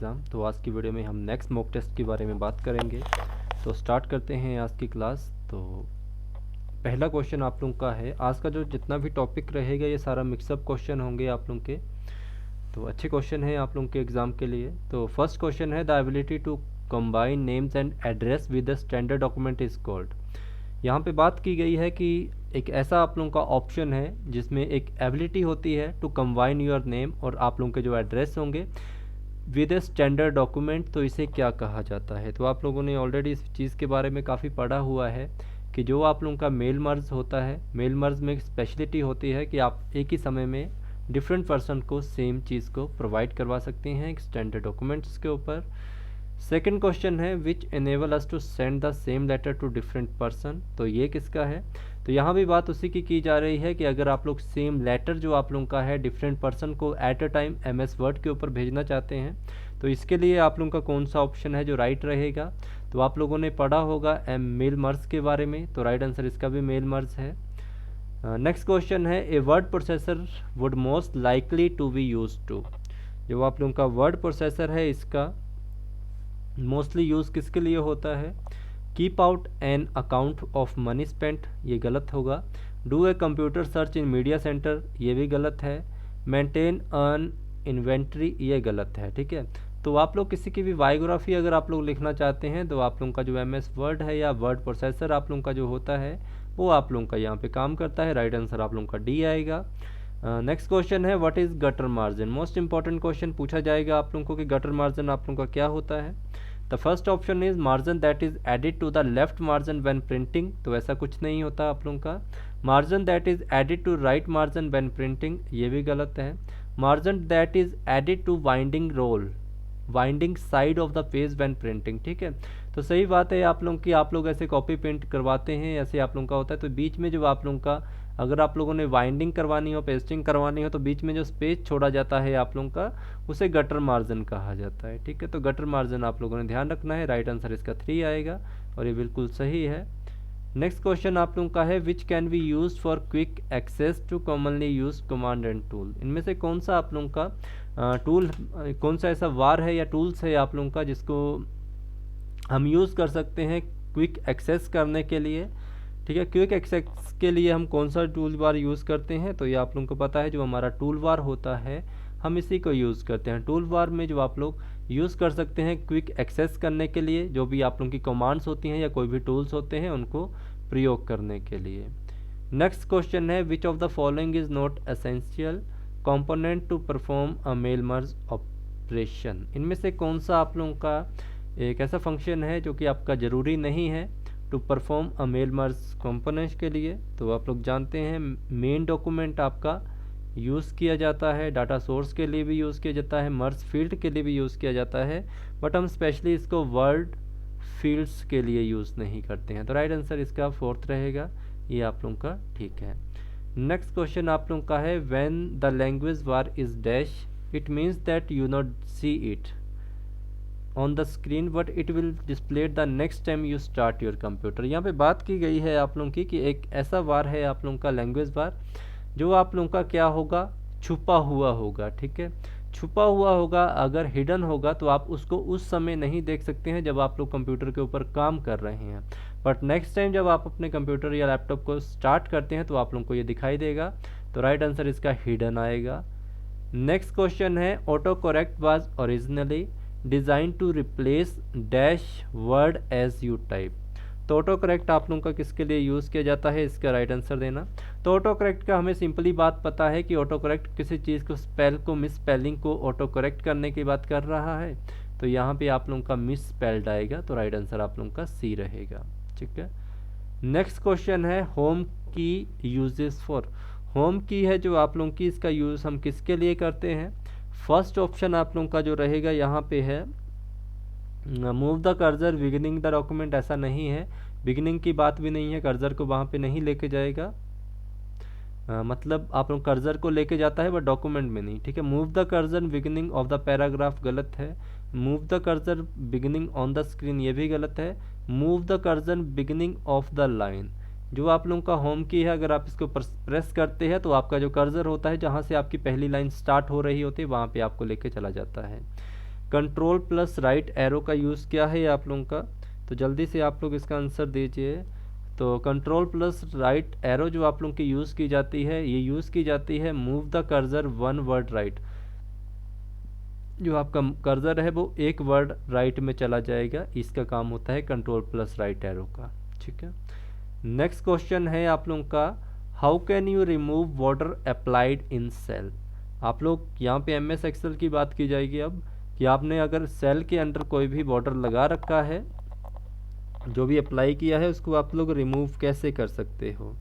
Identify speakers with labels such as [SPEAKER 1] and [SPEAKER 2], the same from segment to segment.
[SPEAKER 1] Exam. तो आज की वीडियो में हम नेक्स्ट मॉक टेस्ट के बारे में बात करेंगे। तो स्टार्ट करते हैं आज की क्लास। तो पहला क्वेश्चन आप लोगों का है, आज का जो जितना भी टॉपिक रहेगा ये सारा मिक्सअप क्वेश्चन होंगे आप लोगों के। तो अच्छे क्वेश्चन हैं आप लोगों के एग्ज़ाम के लिए। तो फर्स्ट क्वेश्चन है, the ability to combine names and address with the standard document is called. यहाँ पे बात की गई है कि एक ऐसा आप लोगों का ऑप्शन है जिसमें एक एबिलिटी होती है टू कंबाइन योर नेम और आप लोगों के जो एड्रेस होंगे विद ए स्टैंडर्ड डॉक्यूमेंट, तो इसे क्या कहा जाता है। तो आप लोगों ने ऑलरेडी इस चीज़ के बारे में काफ़ी पढ़ा हुआ है कि जो आप लोगों का मेल मर्ज होता है, मेल मर्ज में एक स्पेशलिटी होती है कि आप एक ही समय में डिफरेंट पर्सन को सेम चीज़ को प्रोवाइड करवा सकते हैं एक स्टैंडर्ड डॉक्यूमेंट्स के ऊपर। सेकंड क्वेश्चन है, which enable us to send the same letter to different person. तो ये किसका है। तो यहाँ भी बात उसी की जा रही है कि अगर आप लोग सेम लेटर जो आप लोगों का है डिफरेंट पर्सन को eight a time MS word के ऊपर भेजना चाहते हैं, तो इसके लिए आप लोगों का कौन सा ऑप्शन है जो राइट रहेगा। तो आप लोगों ने पढ़ा होगा मेल मर्ज के बारे में, तो राइट आंसर इसका भी मेल मर्ज है। नेक्स्ट क्वेश्चन है, a word processor would most likely to be use to. जो आप लोगों का वर्ड प्रोसेसर है इसका मोस्टली यूज़ किसके लिए होता है। Keep out an account of money spent, ये गलत होगा। Do a computer search in media centre, ये भी गलत है। मेंटेन अन इन्वेंट्री, ये गलत है। ठीक है, तो आप लोग किसी की भी बायोग्राफी अगर आप लोग लिखना चाहते हैं तो आप लोगों का जो MS वर्ड है या वर्ड प्रोसेसर आप लोगों का जो होता है वो आप लोगों का यहाँ पे काम करता है। राइट आंसर आप लोगों का D आएगा। नेक्स्ट क्वेश्चन है, what is gutter margin. Most important question पूछा जाएगा आप लोगों को कि गटर मार्जिन आप लोगों का क्या होता है। The first option is margin that is added to the left margin when printing, तो ऐसा कुछ नहीं होता आप लोगों का। Margin that is added to right margin when printing, ये भी गलत है। Margin that is added to winding roll, winding side of the page when printing. ठीक है, तो सही बात है आप लोगों की, आप लोग ऐसे कॉपी प्रिंट करवाते हैं, ऐसे आप लोगों का होता है, तो बीच में जो आप लोगों का अगर आप लोगों ने वाइंडिंग करवानी हो, पेस्टिंग करवानी हो, तो बीच में जो स्पेस छोड़ा जाता है आप लोगों का उसे गटर मार्जिन कहा जाता है। ठीक है, तो गटर मार्जिन आप लोगों ने ध्यान रखना है। राइट आंसर इसका 3 आएगा और ये बिल्कुल सही है। नेक्स्ट क्वेश्चन आप लोगों का है, which can be use for quick access to commonly use command and tool. इनमें से कौन सा आप लोगों का टूल, कौन सा ऐसा वार है या टूल्स है आप लोगों का जिसको हम यूज़ कर सकते हैं क्विक एक्सेस करने के लिए। ठीक है, क्विक एक्सेस के लिए हम कौन सा टूल बार यूज़ करते हैं, तो ये आप लोगों को पता है, जो हमारा टूल बार होता है हम इसी को यूज़ करते हैं। टूल बार में जो आप लोग यूज़ कर सकते हैं क्विक एक्सेस करने के लिए, जो भी आप लोगों की कमांड्स होती हैं या कोई भी टूल्स होते हैं उनको प्रयोग करने के लिए। नेक्स्ट क्वेश्चन है, which of the following is not essential component to perform a mail merge operation. इनमें से कौन सा आप लोगों का एक ऐसा फंक्शन है जो कि आपका ज़रूरी नहीं है to perform a mail merge components के लिए। तो आप लोग जानते हैं मेन डॉक्यूमेंट आपका यूज़ किया जाता है, डाटा सोर्स के लिए भी यूज़ किया जाता है, मर्ज फील्ड के लिए भी यूज़ किया जाता है, बट हम स्पेशली इसको वर्ड फील्ड्स के लिए यूज़ नहीं करते हैं। तो राइट आंसर इसका 4th रहेगा, ये आप लोगों का ठीक है। नेक्स्ट क्वेश्चन आप लोगों का है, when the language bar is dash it means that you not see it on the screen but it will display the next time you start your computer. यहाँ पे बात की गई है आप लोगों की कि एक ऐसा बार है आप लोगों का लैंग्वेज बार जो आप लोगों का क्या होगा, छुपा हुआ होगा। ठीक है, छुपा हुआ होगा, अगर हिडन होगा तो आप उसको उस समय नहीं देख सकते हैं जब आप लोग कंप्यूटर के ऊपर काम कर रहे हैं, बट नेक्स्ट टाइम जब आप अपने कंप्यूटर या लैपटॉप को स्टार्ट करते हैं तो आप लोगों को ये दिखाई देगा। तो राइट आंसर इसका हिडन आएगा। नेक्स्ट क्वेश्चन है, autocorrect was originally designed to replace dash word as you type. तो ऑटो करेक्ट आप लोगों का किसके लिए यूज़ किया जाता है, इसका राइट आंसर देना। तो ऑटो करेक्ट का हमें सिंपली बात पता है कि ऑटो करेक्ट किसी चीज़ को स्पेल को मिस स्पेलिंग को ऑटो करेक्ट करने की बात कर रहा है, तो यहाँ पे आप लोगों का मिस स्पेल्ड आएगा, तो राइट आंसर आप लोगों का C रहेगा। ठीक है, नेक्स्ट क्वेश्चन है, होम की यूजेस फॉर। होम की है जो आप लोगों की, इसका यूज़ हम किसके लिए करते हैं। फर्स्ट ऑप्शन आप लोगों का जो रहेगा यहाँ पे है move the cursor beginning the document, ऐसा नहीं है, बिगिनिंग की बात भी नहीं है, कर्जर को वहाँ पे नहीं लेके जाएगा। मतलब आप लोग कर्जर को लेके जाता है बट डॉक्यूमेंट में नहीं। ठीक है, move the cursor beginning of the paragraph गलत है। Move the cursor beginning on the screen, ये भी गलत है। Move the cursor beginning of the line, जो आप लोगों का होम की है, अगर आप इसको प्रेस करते हैं तो आपका जो कर्सर होता है जहाँ से आपकी पहली लाइन स्टार्ट हो रही होती है वहाँ पे आपको लेके चला जाता है। कंट्रोल प्लस राइट एरो का यूज़ क्या है आप लोगों का, तो जल्दी से आप लोग इसका आंसर दीजिए। तो कंट्रोल प्लस राइट एरो जो आप लोगों की यूज़ की जाती है, ये यूज़ की जाती है move the cursor one word right. जो आपका कर्सर है वो एक वर्ड राइट में चला जाएगा, इसका काम होता है कंट्रोल प्लस राइट एरो का। ठीक है, नेक्स्ट क्वेश्चन है आप लोगों का, how can you remove border applied in cell. आप लोग यहाँ पे MS एक्सेल की बात की जाएगी अब, कि आपने अगर सेल के अंदर कोई भी बॉर्डर लगा रखा है, जो भी अप्लाई किया है उसको आप लोग रिमूव कैसे कर सकते हो।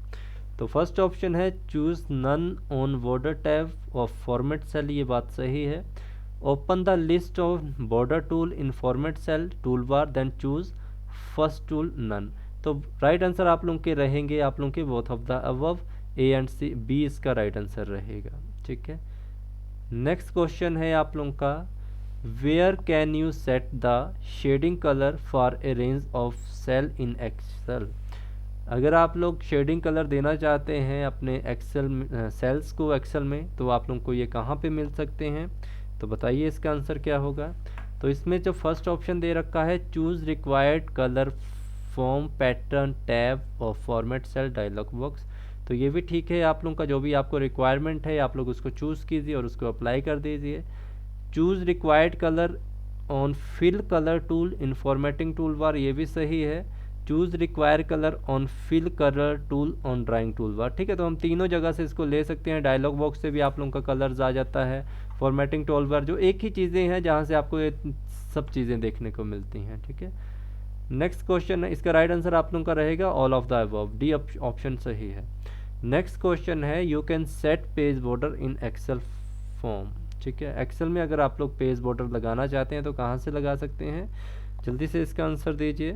[SPEAKER 1] तो फर्स्ट ऑप्शन है choose none on border tab of format cell, ये बात सही है। Open the list of border tool in format cell toolbar, then choose first tool none. तो राइट आंसर आप लोगों के रहेंगे, आप लोगों के both of the above, A and C, B इसका राइट आंसर रहेगा। ठीक है, नेक्स्ट क्वेश्चन है आप लोगों का, where can you set the shading colour for a range of cell in Excel. अगर आप लोग शेडिंग कलर देना चाहते हैं अपने एक्सेल सेल्स को एक्सेल में, तो आप लोगों को ये कहाँ पे मिल सकते हैं, तो बताइए इसका आंसर क्या होगा। तो इसमें जो फर्स्ट ऑप्शन दे रखा है choose required colour form pattern tab और फॉर्मेट सेल डायलॉग बॉक्स, तो ये भी ठीक है। आप लोगों का जो भी आपको रिक्वायरमेंट है आप लोग उसको चूज़ कीजिए और उसको अप्लाई कर दीजिए। Choose required colour on fill colour tool in formatting toolbar, ये भी सही है। Choose require colour on fill colour tool on drawing toolbar, ठीक है। तो हम तीनों जगह से इसको ले सकते हैं। डायलॉग बॉक्स से भी आप लोगों का कलर्स आ जाता है, फॉर्मेटिंग टूल बार, जो एक ही चीज़ें हैं जहाँ से आपको ये सब चीज़ें देखने को मिलती हैं। ठीक है, नेक्स्ट क्वेश्चन है, इसका राइट आंसर आप लोगों का रहेगा all of the above, D option सही है। नेक्स्ट क्वेश्चन है you can set page border in Excel form. ठीक है, एक्सेल में अगर आप लोग पेज बॉर्डर लगाना चाहते हैं तो कहाँ से लगा सकते हैं, जल्दी से इसका आंसर दीजिए।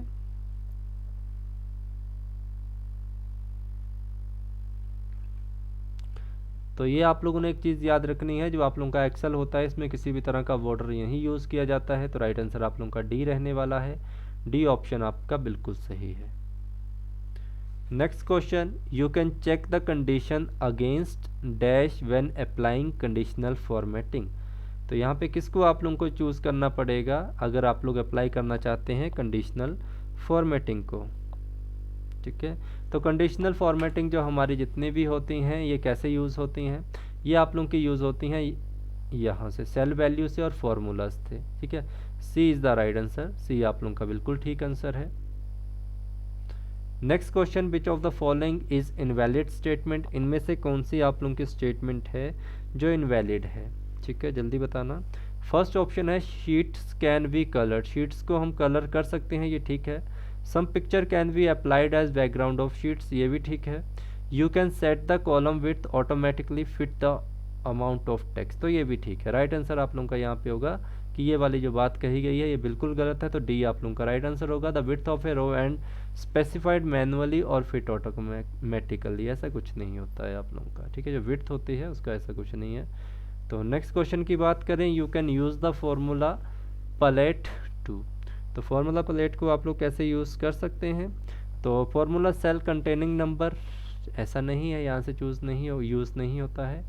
[SPEAKER 1] तो ये आप लोगों ने एक चीज़ याद रखनी है, जो आप लोगों का एक्सेल होता है इसमें किसी भी तरह का बॉर्डर यही यूज़ किया जाता है। तो राइट आंसर आप लोगों का डी रहने वाला है, डी ऑप्शन आपका बिल्कुल सही है। Next question, you can check the condition against dash when applying conditional formatting. तो यहाँ पे किसको आप लोगों को चूज़ करना पड़ेगा अगर आप लोग अप्लाई करना चाहते हैं कंडीशनल फॉर्मेटिंग को। ठीक है, तो कंडीशनल फॉर्मेटिंग जो हमारी जितनी भी होती हैं ये कैसे यूज़ होती हैं, ये आप लोगों की यूज़ होती हैं यहाँ से, सेल वैल्यू से और फार्मूलाज से। ठीक है, सी इज़ द राइट आंसर, सी आप लोगों का बिल्कुल ठीक आंसर है। Next question, which of the following is invalid statement. इनमें से कौन सी आप लोगों की स्टेटमेंट है जो इनवैलिड है। ठीक है, जल्दी बताना। फर्स्ट ऑप्शन है sheets can be coloured, sheets को हम कलर कर सकते हैं, ये ठीक है। Some picture can be applied as background of sheets, ये भी ठीक है। You can set the column width automatically fit the amount of text, तो ये भी ठीक है। राइट आंसर आप लोगों का यहाँ पे होगा कि ये वाली जो बात कही गई है ये बिल्कुल गलत है, तो डी आप लोगों का राइट आंसर होगा। The width of a row and specified manually और फिट ऑटोमेटिकली, ऐसा कुछ नहीं होता है आप लोगों का। ठीक है, जो विड्थ होती है उसका ऐसा कुछ नहीं है। तो नेक्स्ट क्वेश्चन की बात करें, you can use the formula palette to. तो फॉर्मूला पलेट को आप लोग कैसे यूज़ कर सकते हैं, तो फॉर्मूला सेल कंटेनिंग नंबर, ऐसा नहीं है, यहाँ से यूज़ नहीं होता है।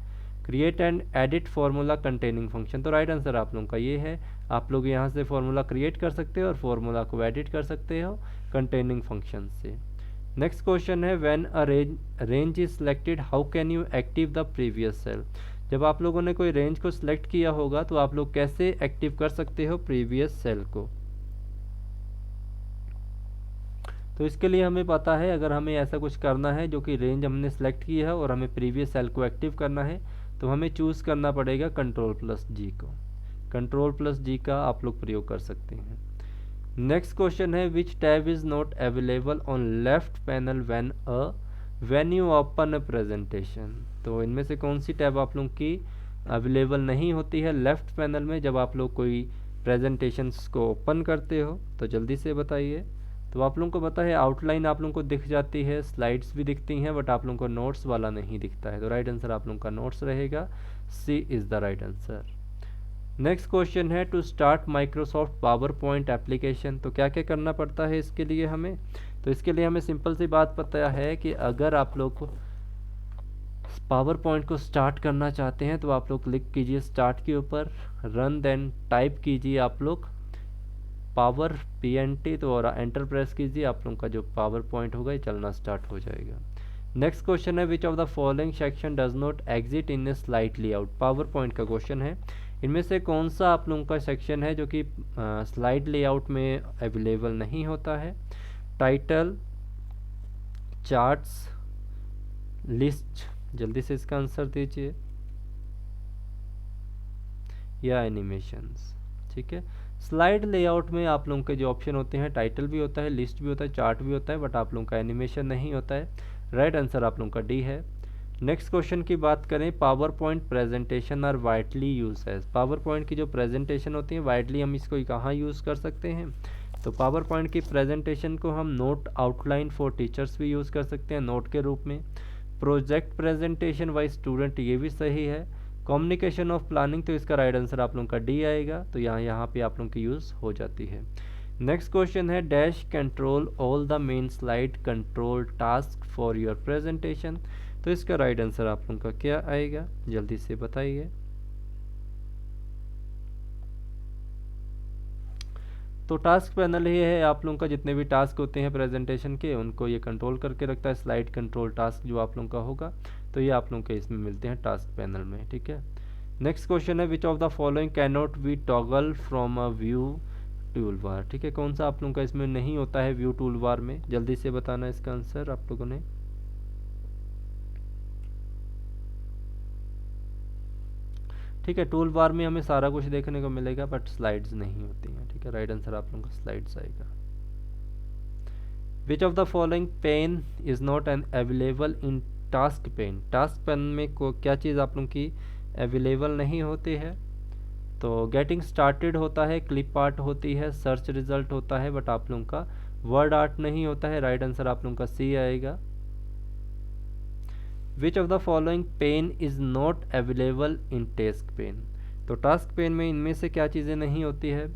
[SPEAKER 1] Create and edit formula containing function, तो राइट आंसर आप लोगों का ये है। आप लोग यहाँ से फार्मूला क्रिएट कर सकते हो और फार्मूला को एडिट कर सकते हो कंटेनिंग फंक्शन से। नेक्स्ट क्वेश्चन है, when a range is selected how can you active the previous cell. जब आप लोगों ने कोई रेंज को सिलेक्ट किया होगा तो आप लोग कैसे एक्टिव कर सकते हो प्रीवियस सेल को। तो इसके लिए हमें पता है, अगर हमें ऐसा कुछ करना है जो कि रेंज हमने सेलेक्ट की है और हमें प्रीवियस सेल को एक्टिव करना है, तो हमें चूज़ करना पड़ेगा कंट्रोल+G को। कंट्रोल+G का आप लोग प्रयोग कर सकते हैं। नेक्स्ट क्वेश्चन है, विच tab is not available on left panel when you open a presentation. तो इनमें से कौन सी टैब आप लोग की अवेलेबल नहीं होती है लेफ्ट पैनल में जब आप लोग कोई प्रेजेंटेशंस को ओपन करते हो, तो जल्दी से बताइए। तो आप लोगों को पता है आउटलाइन आप लोगों को दिख जाती है, स्लाइड्स भी दिखती हैं, बट आप लोगों को नोट्स वाला नहीं दिखता है। तो राइट आंसर आप लोगों का नोट्स रहेगा, C is the right answer. Next question है, to start Microsoft PowerPoint application. तो क्या क्या करना पड़ता है इसके लिए हमें, तो इसके लिए हमें सिंपल सी बात पता है कि अगर आप लोग पावर पॉइंट को स्टार्ट करना चाहते हैं तो आप लोग क्लिक कीजिए स्टार्ट के ऊपर, रन, देन टाइप कीजिए आप लोग पावर PNT, तो और एंटर प्रेस कीजिए, आप लोग का जो पावर पॉइंट होगा ये चलना स्टार्ट हो जाएगा। नेक्स्ट क्वेश्चन है which of the following section does not exit in A slide layout. Power point का क्वेश्चन है, इनमें से कौन सा आप लोगों का सेक्शन है जो कि स्लाइड लेआउट में अवेलेबल नहीं होता है। टाइटल, चार्ट्स, लिस्ट, जल्दी से इसका आंसर दीजिए, या एनिमेशंस। ठीक है, स्लाइड लेआउट में आप लोगों के जो ऑप्शन होते हैं टाइटल भी होता है, लिस्ट भी होता है, चार्ट भी होता है, बट आप लोगों का एनिमेशन नहीं होता है। राइट आंसर आप लोगों का डी है। नेक्स्ट क्वेश्चन की बात करें, PowerPoint presentation are widely use as. PowerPoint की जो प्रेजेंटेशन होती है वाइडली हम इसको कहाँ यूज़ कर सकते हैं, तो पावर पॉइंट की प्रेजेंटेशन को हम नोट आउटलाइन फॉर टीचर्स भी यूज़ कर सकते हैं नोट के रूप में। प्रोजेक्ट प्रेजेंटेशन बाय स्टूडेंट, ये भी सही है। कम्युनिकेशन ऑफ प्लानिंग, तो इसका राइट आंसर आप लोगों का डी आएगा, तो यहाँ पे आप लोगों की यूज़ हो जाती है। नेक्स्ट क्वेश्चन है, dash control all the main slide control task for your presentation. तो इसका राइट आंसर आप लोगों का क्या आएगा, जल्दी से बताइए। तो टास्क पैनल ये है, आप लोगों का जितने भी टास्क होते हैं प्रेजेंटेशन के उनको ये कंट्रोल करके रखता है। स्लाइड कंट्रोल टास्क जो आप लोगों का होगा तो ये आप लोगों के इसमें मिलते हैं टास्क पैनल में। ठीक है, नेक्स्ट क्वेश्चन है, which of the following can not be toggle from a view tool bar. ठीक है, कौन सा आप लोगों का इसमें नहीं होता है व्यू टूल बार में, जल्दी से बताना इसका आंसर आप लोगों ने। ठीक है, टूल बार में हमें सारा कुछ देखने को मिलेगा बट स्लाइड्स नहीं होती हैं। ठीक है, राइट आंसर आप लोगों का स्लाइड्स आएगा। Which of the following pane is not an available in task pane. Task pane में को क्या चीज़ आप लोगों की अवेलेबल नहीं होती है, तो गेटिंग स्टार्टेड होता है, क्लिप आर्ट होती है, सर्च रिजल्ट होता है, बट आप लोगों का वर्ड आर्ट नहीं होता है। राइट आंसर आप लोगों का सी आएगा। Which of the following pane is not available in task pane. तो टास्क पेन में इनमें से क्या चीज़ें नहीं होती है,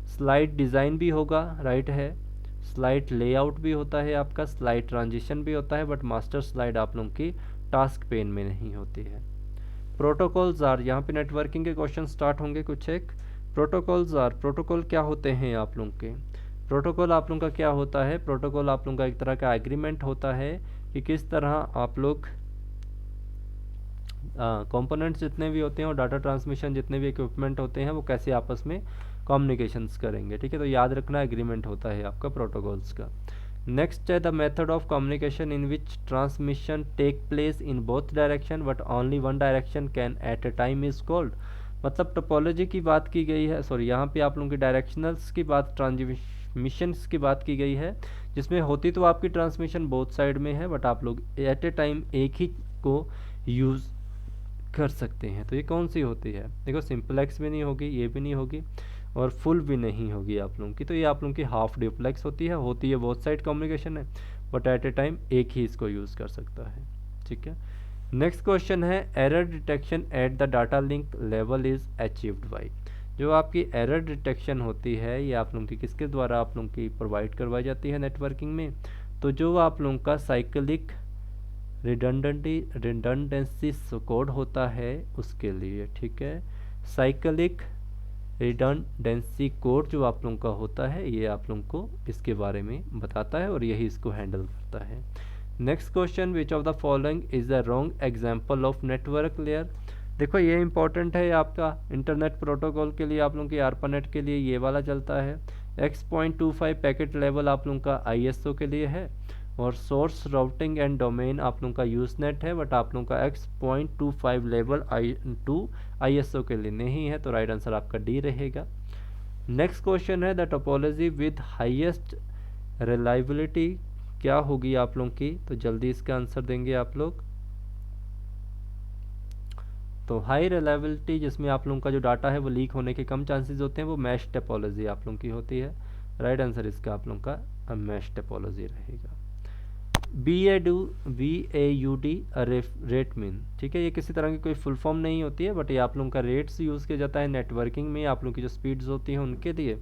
[SPEAKER 1] स्लाइड डिज़ाइन भी होगा, राइट है, स्लाइड लेआउट भी होता है आपका, स्लाइड ट्रांजिशन भी होता है, बट मास्टर स्लाइड आप लोगों की टास्क पेन में नहीं होती है। प्रोटोकॉल्स आर, यहाँ पे नेटवर्किंग के क्वेश्चन स्टार्ट होंगे कुछ एक। प्रोटोकॉल्स आर, प्रोटोकॉल क्या होते हैं आप लोगों के। प्रोटोकॉल आप लोगों का क्या होता है, प्रोटोकॉल आप लोगों का एक तरह का एग्रीमेंट होता है कि किस तरह आप लोग कंपोनेंट्स जितने भी होते हैं और डाटा ट्रांसमिशन जितने भी इक्विपमेंट होते हैं वो कैसे आपस में कम्युनिकेशंस करेंगे। ठीक है, तो याद रखना एग्रीमेंट होता है आपका प्रोटोकॉल्स का। नेक्स्ट है the method of communication in which transmission take place in both direction but only one direction can at a time is called. मतलब टोपोलॉजी की बात की गई है, सॉरी यहाँ पे आप लोगों की डायरेक्शनल्स की बात, ट्रांसमिशंस की बात की गई है, जिसमें होती तो आपकी ट्रांसमिशन बोथ साइड में है बट आप लोग एट ए टाइम एक ही को यूज़ कर सकते हैं। तो ये कौन सी होती है, देखो सिंपलेक्स भी नहीं होगी, ये भी नहीं होगी और फुल भी नहीं होगी आप लोगों की, तो ये आप लोगों की हाफ ड्यूप्लेक्स होती है बोथ साइड कम्युनिकेशन है बट एट ए टाइम एक ही इसको यूज़ कर सकता है। ठीक है, नेक्स्ट क्वेश्चन है, error detection at the data link level is achieved by. जो आपकी एरर डिटेक्शन होती है ये आप लोगों की किसके द्वारा आप लोगों की प्रोवाइड करवाई जाती है नेटवर्किंग में, तो जो आप लोगों का साइक्लिक रिडंडेंसी कोड होता है उसके लिए। ठीक है, साइक्लिक रिडंडेंसी कोड जो आप लोगों का होता है ये आप लोगों को इसके बारे में बताता है और यही इसको हैंडल करता है। Next question, which of the following is the wrong example of network layer. देखो ये इंपॉर्टेंट है आपका इंटरनेट प्रोटोकॉल के लिए, आप लोगों की ARPANET के लिए ये वाला चलता है। X.25 पैकेट लेवल आप लोगों का ISO के लिए है और सोर्स राउटिंग एंड डोमेन आप लोगों का यूजनेट है बट आप लोगों का X.25 लेवल ISO के लिए नहीं है, तो राइट आंसर आपका डी रहेगा। नेक्स्ट क्वेश्चन है, the topology with highest reliability क्या होगी आप लोगों की, तो जल्दी इसका आंसर देंगे आप लोग। तो हाई रिलायबिलिटी जिसमें आप लोगों का जो डाटा है वो लीक होने के कम चांसेस होते हैं वो मैश टोपोलॉजी आप लोगों की होती है। राइट आंसर इसका आप लोगों का मैश टोपोलॉजी रहेगा। BAUD रेट मीन, ठीक है, ये किसी तरह की कोई फुल फॉर्म नहीं होती है बट ये आप लोगों का रेट्स यूज़ किया जाता है नेटवर्किंग में आप लोगों की जो स्पीड्स होती हैं उनके लिए।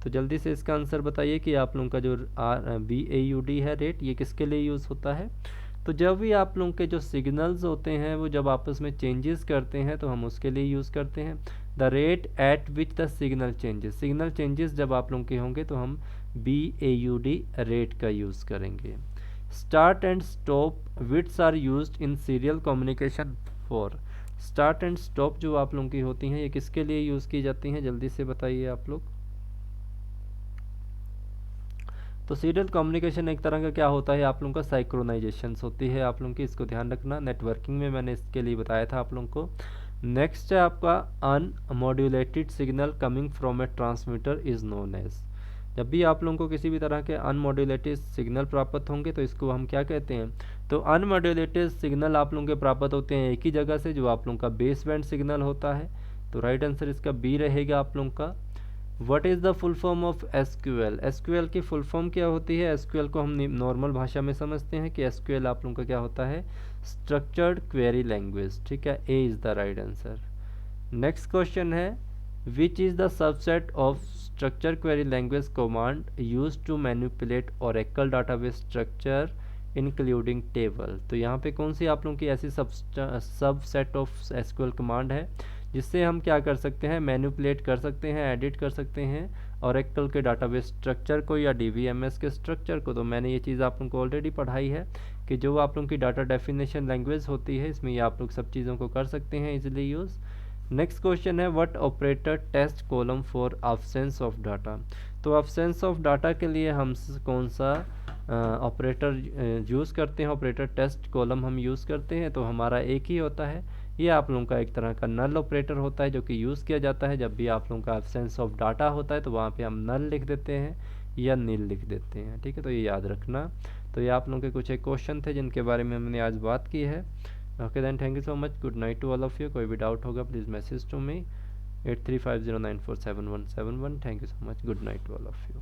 [SPEAKER 1] तो जल्दी से इसका आंसर बताइए कि आप लोगों का जो BAUD है रेट ये किसके लिए यूज़ होता है, तो जब भी आप लोगों के जो सिग्नल्स होते हैं वो जब आपस में चेंजेस करते हैं तो हम उसके लिए यूज़ करते हैं the rate at which the signal changes जब आप लोगों के होंगे तो हम BAUD रेट का यूज़ करेंगे। Start and stop bits are used in serial communication for. Start and stop जो आप लोगों की होती हैं ये किसके लिए यूज़ की जाती हैं, जल्दी से बताइए आप लोग। तो सीरियल कम्युनिकेशन एक तरह का क्या होता है, आप लोगों का साइक्रोनाइजेशन होती है आप लोगों की, इसको ध्यान रखना। नेटवर्किंग में मैंने इसके लिए बताया था आप लोगों को। नेक्स्ट है आपका unmodulated signal coming from a transmitter is known as. जब भी आप लोगों को किसी भी तरह के अनमॉड्यूलेटेड सिग्नल प्राप्त होंगे तो इसको हम क्या कहते हैं, तो अनमॉड्यूलेटेड सिग्नल आप लोगों के प्राप्त होते हैं एक ही जगह से, जो आप लोगों का बेस बैंड सिग्नल होता है। तो राइट आंसर इसका बी रहेगा आप लोगों का। What is the full form of SQL. SQL की फुल फॉर्म क्या होती है, एसक्यूएल को हम नॉर्मल भाषा में समझते हैं कि एसक्यूएल आप लोगों का क्या होता है, स्ट्रक्चर्ड क्वेरी लैंग्वेज। ठीक है, A is the right answer. Next question है which is the subset of structure query language command use to manipulate Oracle database structure including table. तो यहाँ पे कौन सी आप लोगों की ऐसी सबसेट ऑफ एसक्यूएल कमांड है जिससे हम क्या कर सकते हैं, मैनिपुलेट कर सकते हैं, एडिट कर सकते हैं ओरेकल के डाटाबेस स्ट्रक्चर को या DBMS के स्ट्रक्चर को। तो मैंने ये चीज़ आप लोगों को ऑलरेडी पढ़ाई है कि जो आप लोगों की डाटा डेफिनेशन लैंग्वेज होती है इसमें ये आप लोग सब चीज़ों को कर सकते हैं इजीली यूज़। नेक्स्ट क्वेश्चन है what operator test column for absence of data. तो अब्सेंस ऑफ डाटा के लिए हम कौन सा ऑपरेटर यूज़ करते हैं, ऑपरेटर टेस्ट कॉलम हम यूज़ करते हैं। तो हमारा एक ही होता है, ये आप लोगों का एक तरह का नल ऑपरेटर होता है जो कि यूज़ किया जाता है जब भी आप लोगों का एब्सेंस ऑफ डाटा होता है, तो वहाँ पे हम नल लिख देते हैं या नील लिख देते हैं। ठीक है, तो ये याद रखना। तो ये आप लोगों के कुछ एक क्वेश्चन थे जिनके बारे में हमने आज बात की है। Okay then, thank you so much, good night to all of you. कोई भी डाउट होगा please message to me 8350947171। Thank you so much, good night to all of you.